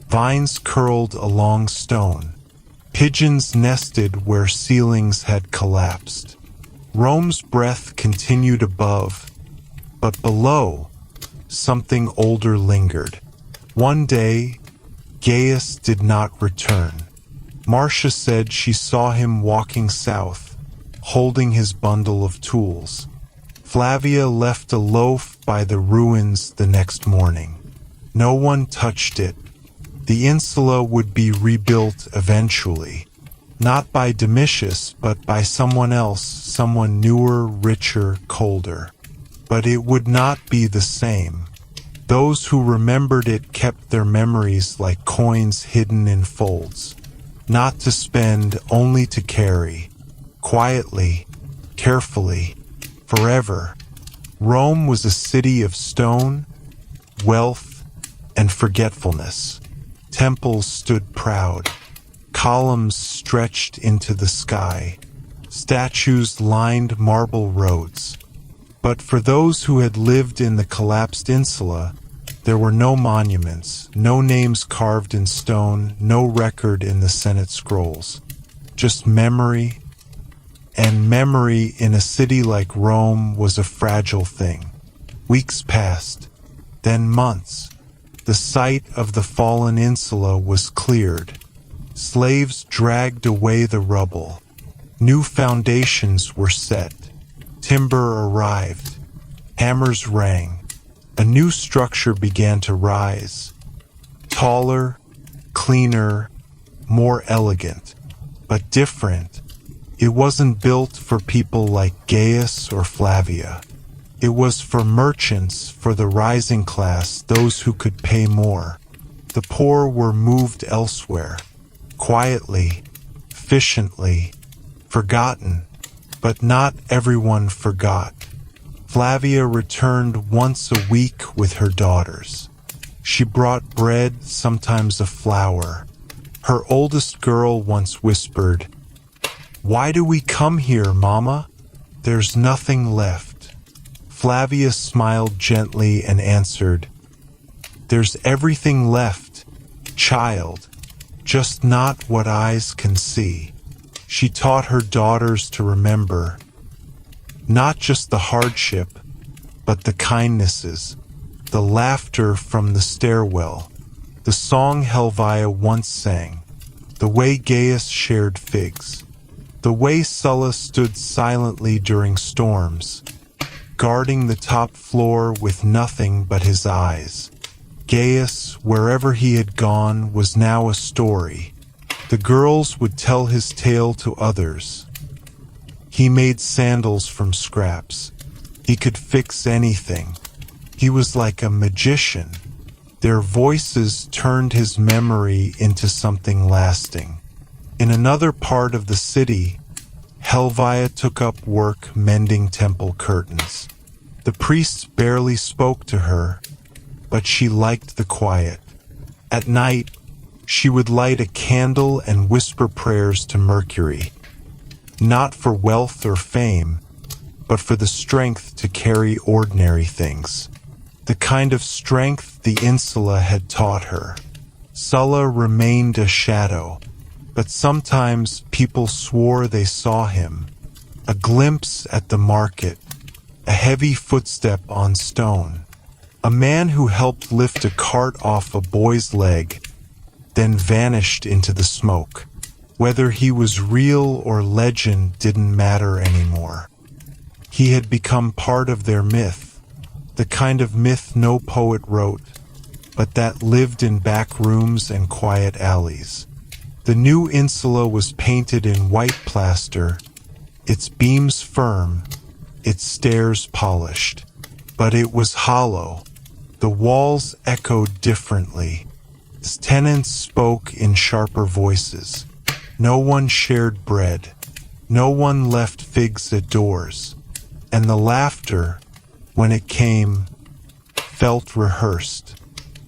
Vines curled along stone. Pigeons nested where ceilings had collapsed. Rome's breath continued above, but below, something older lingered. One day, Gaius did not return. Marcia said she saw him walking south, holding his bundle of tools. Flavia left a loaf by the ruins the next morning. No one touched it. The Insula would be rebuilt eventually, not by Domitius, but by someone else, someone newer, richer, colder. But it would not be the same. Those who remembered it kept their memories like coins hidden in folds, not to spend, only to carry, quietly, carefully, forever. Rome was a city of stone, wealth, and forgetfulness. Temples stood proud. Columns stretched into the sky. Statues lined marble roads. But for those who had lived in the collapsed Insula, there were no monuments, no names carved in stone, no record in the Senate scrolls. Just memory, and memory in a city like Rome was a fragile thing. Weeks passed, then months. The site of the fallen Insula was cleared. Slaves dragged away the rubble. New foundations were set. Timber arrived. Hammers rang. A new structure began to rise. Taller, cleaner, more elegant, but different. It wasn't built for people like Gaius or Flavia. It was for merchants, for the rising class, those who could pay more. The poor were moved elsewhere, quietly, efficiently, forgotten. But not everyone forgot. Flavia returned once a week with her daughters. She brought bread, sometimes a flower. Her oldest girl once whispered, "Why do we come here, Mama? There's nothing left." Flavia smiled gently and answered, There's everything left, child, just not what eyes can see. She taught her daughters to remember not just the hardship, but the kindnesses, the laughter from the stairwell, the song Helvia once sang, the way Gaius shared figs, the way Sulla stood silently during storms, guarding the top floor with nothing but his eyes. Gaius, wherever he had gone, was now a story. The girls would tell his tale to others. He made sandals from scraps. He could fix anything. He was like a magician. Their voices turned his memory into something lasting. In another part of the city, Helvia took up work mending temple curtains. The priests barely spoke to her, but she liked the quiet. At night, she would light a candle and whisper prayers to Mercury, not for wealth or fame, but for the strength to carry ordinary things. The kind of strength the Insula had taught her. Sulla remained a shadow, but sometimes people swore they saw him. A glimpse at the market, a heavy footstep on stone, a man who helped lift a cart off a boy's leg, then vanished into the smoke. Whether he was real or legend didn't matter anymore. He had become part of their myth, the kind of myth no poet wrote, but that lived in back rooms and quiet alleys. The new Insula was painted in white plaster, its beams firm, its stairs polished. But it was hollow. The walls echoed differently. Its tenants spoke in sharper voices. No one shared bread. No one left figs at doors. And the laughter, when it came, felt rehearsed.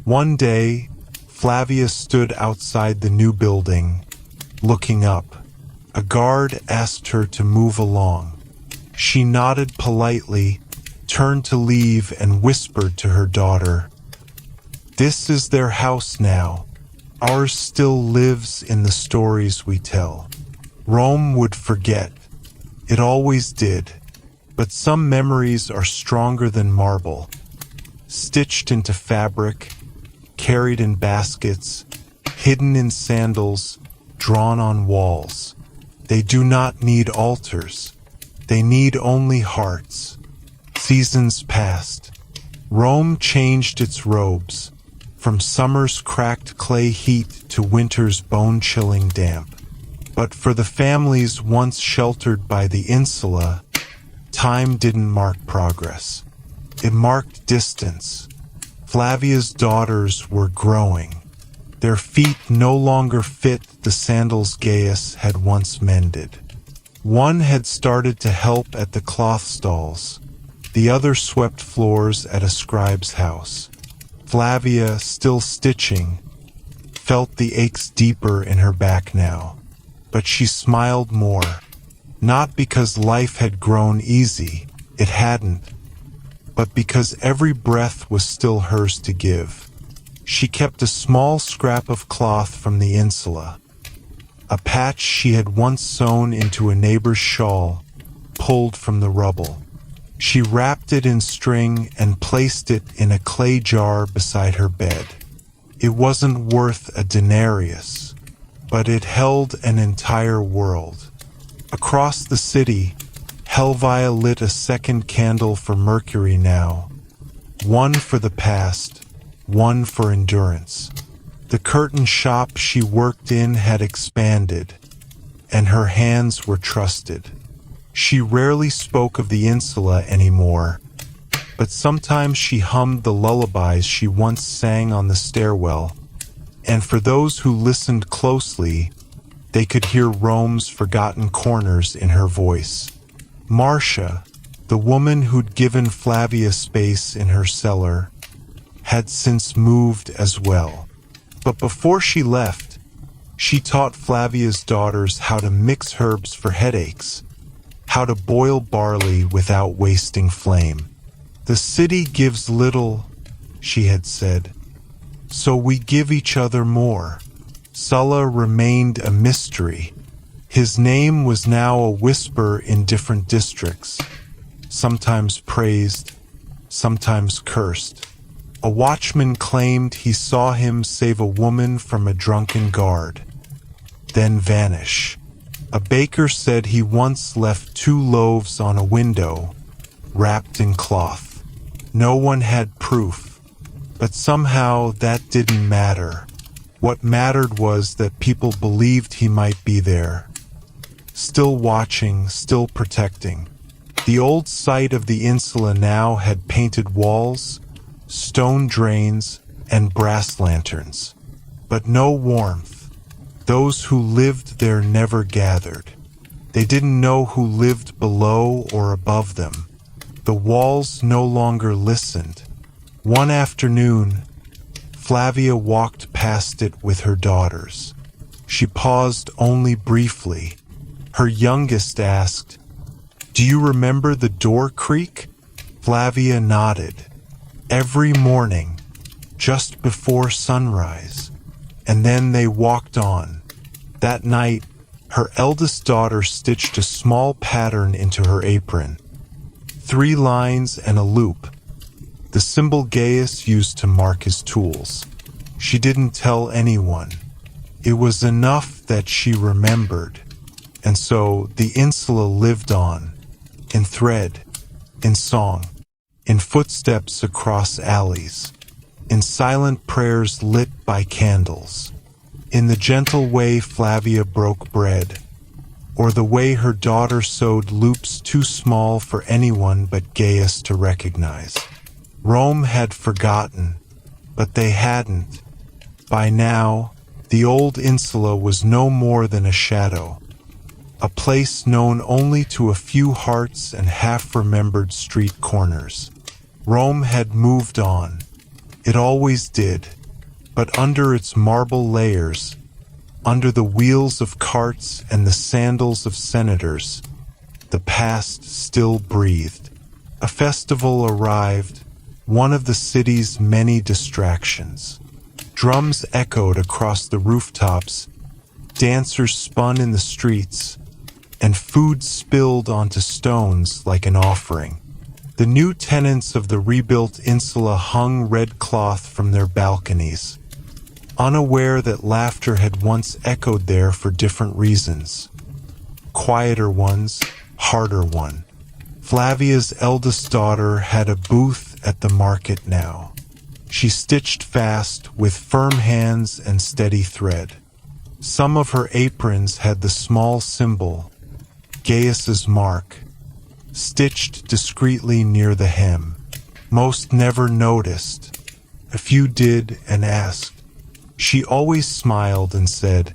One day, Flavia stood outside the new building, looking up. A guard asked her to move along. She nodded politely, turned to leave, and whispered to her daughter, "This is their house now. Ours still lives in the stories we tell." Rome would forget. It always did. But some memories are stronger than marble. Stitched into fabric, carried in baskets, hidden in sandals, drawn on walls. They do not need altars. They need only hearts. Seasons passed. Rome changed its robes, from summer's cracked clay heat to winter's bone-chilling damp. But for the families once sheltered by the Insula, time didn't mark progress. It marked distance. Flavia's daughters were growing. Their feet no longer fit the sandals Gaius had once mended. One had started to help at the cloth stalls. The other swept floors at a scribe's house. Flavia, still stitching, felt the aches deeper in her back now. But she smiled more. Not because life had grown easy, it hadn't, but because every breath was still hers to give. She kept a small scrap of cloth from the Insula, a patch she had once sewn into a neighbor's shawl, pulled from the rubble. She wrapped it in string and placed it in a clay jar beside her bed. It wasn't worth a denarius, but it held an entire world. Across the city, Helvia lit a second candle for Mercury now, one for the past, one for endurance. The curtain shop she worked in had expanded, and her hands were trusted. She rarely spoke of the Insula anymore, but sometimes she hummed the lullabies she once sang on the stairwell, and for those who listened closely, they could hear Rome's forgotten corners in her voice. Marcia, the woman who'd given Flavia space in her cellar, had since moved as well. But before she left, she taught Flavia's daughters how to mix herbs for headaches, how to boil barley without wasting flame. The city gives little, she had said, So we give each other more. Sulla remained a mystery. His name was now a whisper in different districts, sometimes praised, sometimes cursed. A watchman claimed he saw him save a woman from a drunken guard, then vanish. A baker said he once left 2 loaves on a window, wrapped in cloth. No one had proof, but somehow that didn't matter. What mattered was that people believed he might be there, still watching, still protecting. The old site of the Insula now had painted walls, stone drains, and brass lanterns, but no warmth. Those who lived there never gathered. They didn't know who lived below or above them. The walls no longer listened. One afternoon, Flavia walked past it with her daughters. She paused only briefly. Her youngest asked, "Do you remember the door creak?" Flavia nodded. Every morning, just before sunrise. And then they walked on. That night, her eldest daughter stitched a small pattern into her apron. 3 lines and a loop, the symbol Gaius used to mark his tools. She didn't tell anyone. It was enough that she remembered. And so the Insula lived on, in thread, in song, in footsteps across alleys, in silent prayers lit by candles, in the gentle way Flavia broke bread, or the way her daughter sewed loops too small for anyone but Gaius to recognize. Rome had forgotten, but they hadn't. By now, the old Insula was no more than a shadow, a place known only to a few hearts and half-remembered street corners. Rome had moved on. It always did. But under its marble layers, under the wheels of carts and the sandals of senators, the past still breathed. A festival arrived, one of the city's many distractions. Drums echoed across the rooftops, dancers spun in the streets, and food spilled onto stones like an offering. The new tenants of the rebuilt Insula hung red cloth from their balconies, unaware that laughter had once echoed there for different reasons. Quieter ones, harder one. Flavia's eldest daughter had a booth at the market now. She stitched fast, with firm hands and steady thread. Some of her aprons had the small symbol, Gaius's mark, stitched discreetly near the hem. Most never noticed. A few did and asked. She always smiled and said,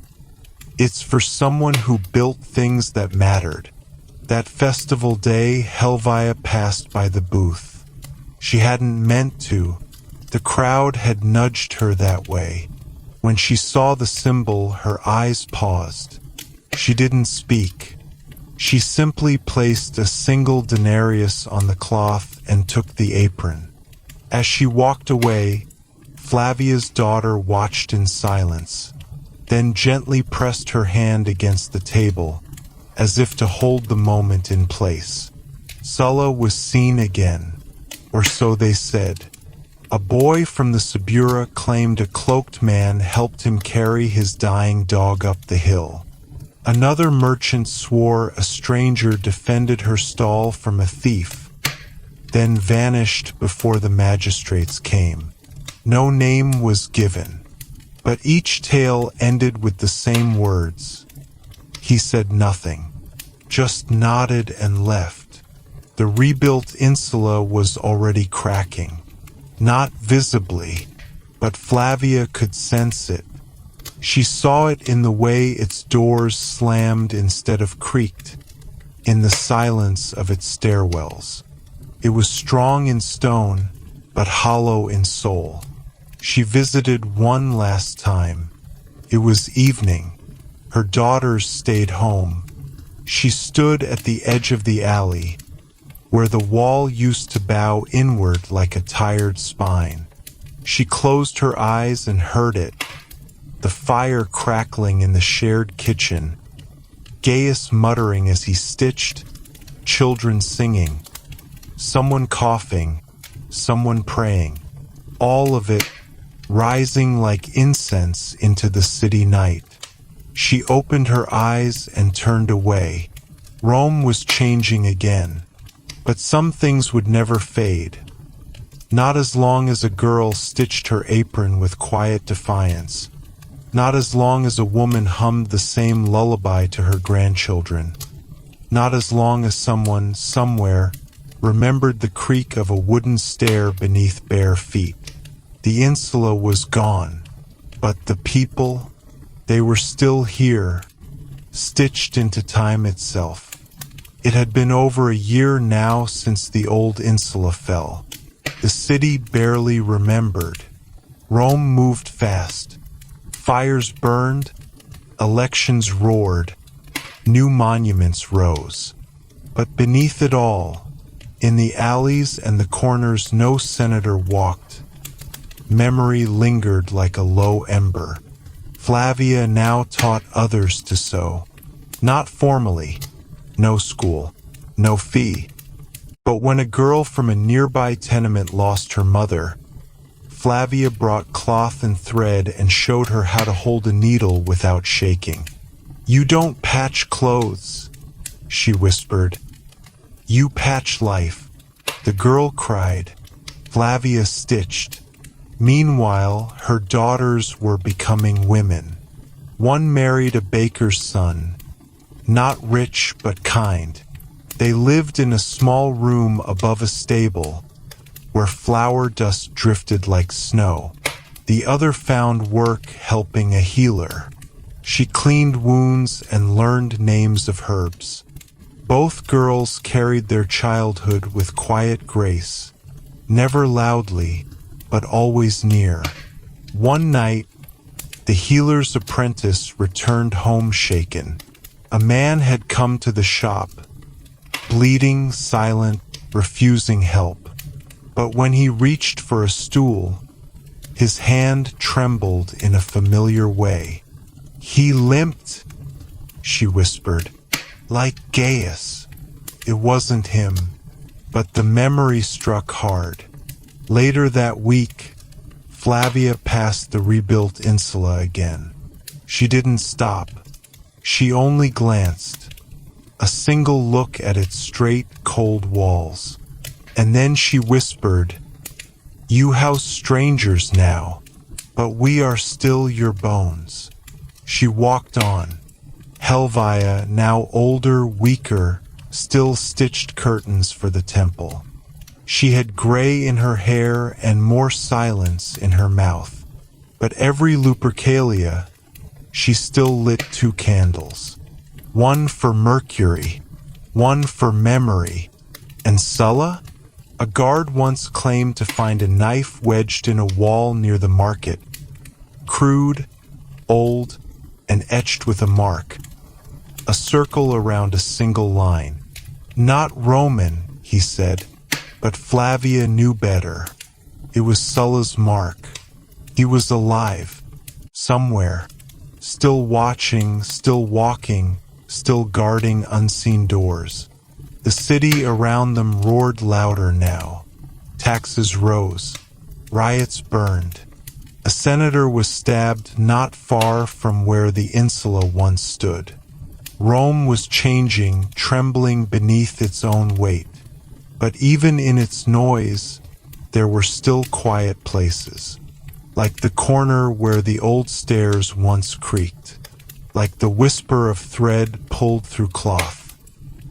"It's for someone who built things that mattered." That festival day, Helvia passed by the booth. She hadn't meant to. The crowd had nudged her that way. When she saw the symbol, her eyes paused. She didn't speak. She simply placed a single denarius on the cloth and took the apron. As she walked away, Flavia's daughter watched in silence, then gently pressed her hand against the table, as if to hold the moment in place. Sulla was seen again, or so they said. A boy from the Subura claimed a cloaked man helped him carry his dying dog up the hill. Another merchant swore a stranger defended her stall from a thief, then vanished before the magistrates came. No name was given, but each tale ended with the same words. He said nothing, just nodded and left. The rebuilt Insula was already cracking. Not visibly, but Flavia could sense it. She saw it in the way its doors slammed instead of creaked, in the silence of its stairwells. It was strong in stone, but hollow in soul. She visited one last time. It was evening. Her daughters stayed home. She stood at the edge of the alley, where the wall used to bow inward like a tired spine. She closed her eyes and heard it, the fire crackling in the shared kitchen, Gaius muttering as he stitched, children singing, someone coughing, someone praying, all of it rising like incense into the city night. She opened her eyes and turned away. Rome was changing again, but some things would never fade. Not as long as a girl stitched her apron with quiet defiance. Not as long as a woman hummed the same lullaby to her grandchildren. Not as long as someone, somewhere, remembered the creak of a wooden stair beneath bare feet. The insula was gone, but the people, they were still here, stitched into time itself. It had been over a year now since the old insula fell. The city barely remembered. Rome moved fast. Fires burned, elections roared, new monuments rose. But beneath it all, in the alleys and the corners no senator walked. Memory lingered like a low ember. Flavia now taught others to sew. Not formally, no school, no fee. But when a girl from a nearby tenement lost her mother, Flavia brought cloth and thread and showed her how to hold a needle without shaking. "You don't patch clothes," she whispered. "You patch life," the girl cried. Flavia stitched. Meanwhile, her daughters were becoming women. One married a baker's son, not rich but kind. They lived in a small room above a stable, where flour dust drifted like snow. The other found work helping a healer. She cleaned wounds and learned names of herbs. Both girls carried their childhood with quiet grace, never loudly, but always near. One night, the healer's apprentice returned home shaken. A man had come to the shop, bleeding, silent, refusing help. But when he reached for a stool, his hand trembled in a familiar way. "He limped," she whispered, "like Gaius." It wasn't him, but the memory struck hard. Later that week, Flavia passed the rebuilt insula again. She didn't stop. She only glanced, a single look at its straight, cold walls. And then she whispered, "You house strangers now, but we are still your bones." She walked on. Helvia, now older, weaker, still stitched curtains for the temple. She had gray in her hair and more silence in her mouth. But every Lupercalia, she still lit 2 candles. One for Mercury, one for memory. And Sulla? A guard once claimed to find a knife wedged in a wall near the market, crude, old, and etched with a mark, a circle around a single line. Not Roman, he said, but Flavia knew better. It was Sulla's mark. He was alive, somewhere, still watching, still walking, still guarding unseen doors. The city around them roared louder now. Taxes rose. Riots burned. A senator was stabbed not far from where the insula once stood. Rome was changing, trembling beneath its own weight. But even in its noise, there were still quiet places. Like the corner where the old stairs once creaked. Like the whisper of thread pulled through cloth.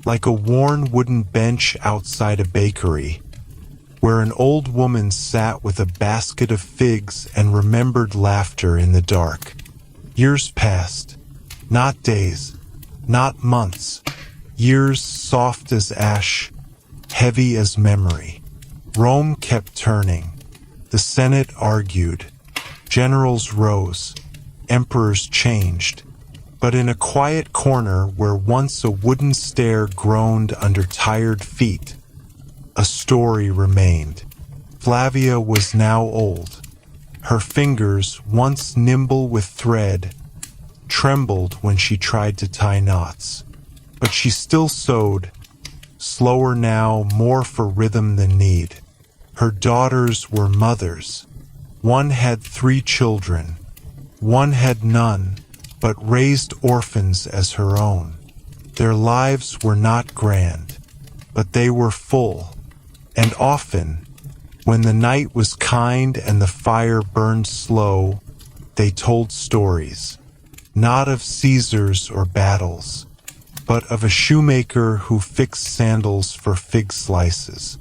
Like a worn wooden bench outside a bakery, where an old woman sat with a basket of figs and remembered laughter in the dark. Years passed, not days, not months, years soft as ash, heavy as memory. Rome kept turning. The Senate argued. Generals rose. Emperors changed. But in a quiet corner where once a wooden stair groaned under tired feet, a story remained. Flavia was now old, Her fingers, once nimble with thread, trembled when she tried to tie knots. But she still sewed, slower now, more for rhythm than need. Her daughters were mothers. One had 3 children. One had none, but raised orphans as her own. Their lives were not grand, but they were full, and often, when the night was kind and the fire burned slow, they told stories, not of Caesars or battles, but of a shoemaker who fixed sandals for fig slices,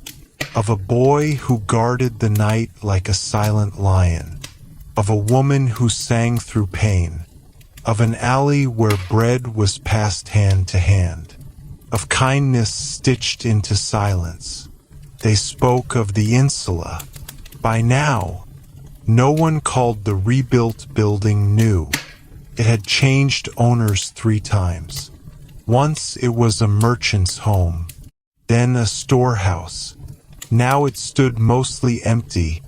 of a boy who guarded the night like a silent lion, of a woman who sang through pain, of an alley where bread was passed hand to hand, of kindness stitched into silence. They spoke of the Insula. By now, no one called the rebuilt building new. It had changed owners 3 times. Once it was a merchant's home, then a storehouse. Now it stood mostly empty,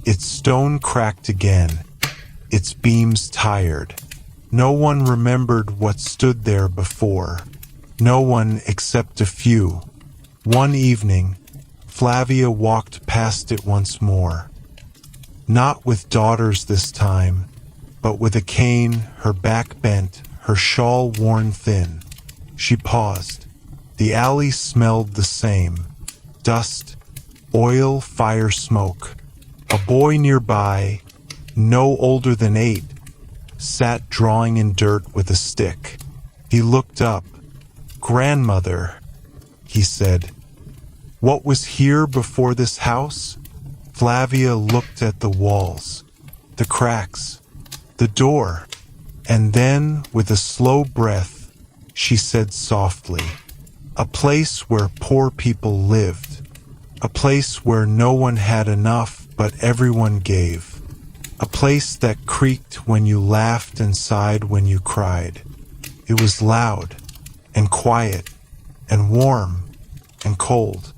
its stone cracked again, its beams tired. No one remembered what stood there before. No one except a few. One evening, Flavia walked past it once more. Not with daughters this time, but with a cane, her back bent, her shawl worn thin. She paused. The alley smelled the same. Dust, oil, fire, smoke. A boy nearby, no older than 8, sat drawing in dirt with a stick. He looked up. "Grandmother," he said. "What was here before this house?" Flavia looked at the walls, the cracks, the door, and then, with a slow breath, she said softly, "A place where poor people lived, a place where no one had enough but everyone gave, a place that creaked when you laughed and sighed when you cried. It was loud and quiet and warm and cold.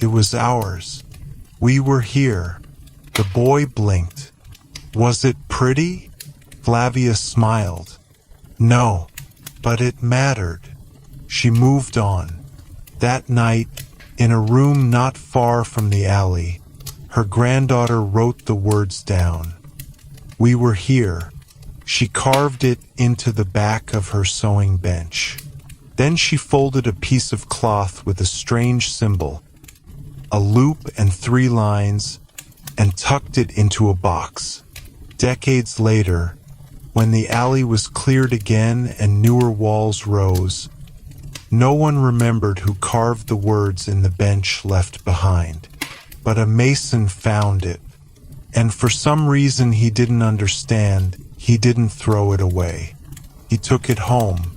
It was ours. We were here." The boy blinked. "Was it pretty?" Flavia smiled. "No, but it mattered." She moved on. That night, in a room not far from the alley, her granddaughter wrote the words down. "We were here." She carved it into the back of her sewing bench. Then she folded a piece of cloth with a strange symbol, a loop and 3 lines, and tucked it into a box. Decades later, when the alley was cleared again and newer walls rose, no one remembered who carved the words in the bench left behind. But a mason found it, and for some reason he didn't understand, he didn't throw it away. He took it home.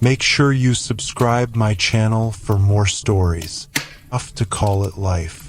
Make sure you subscribe my channel for more stories. Tough to call it life.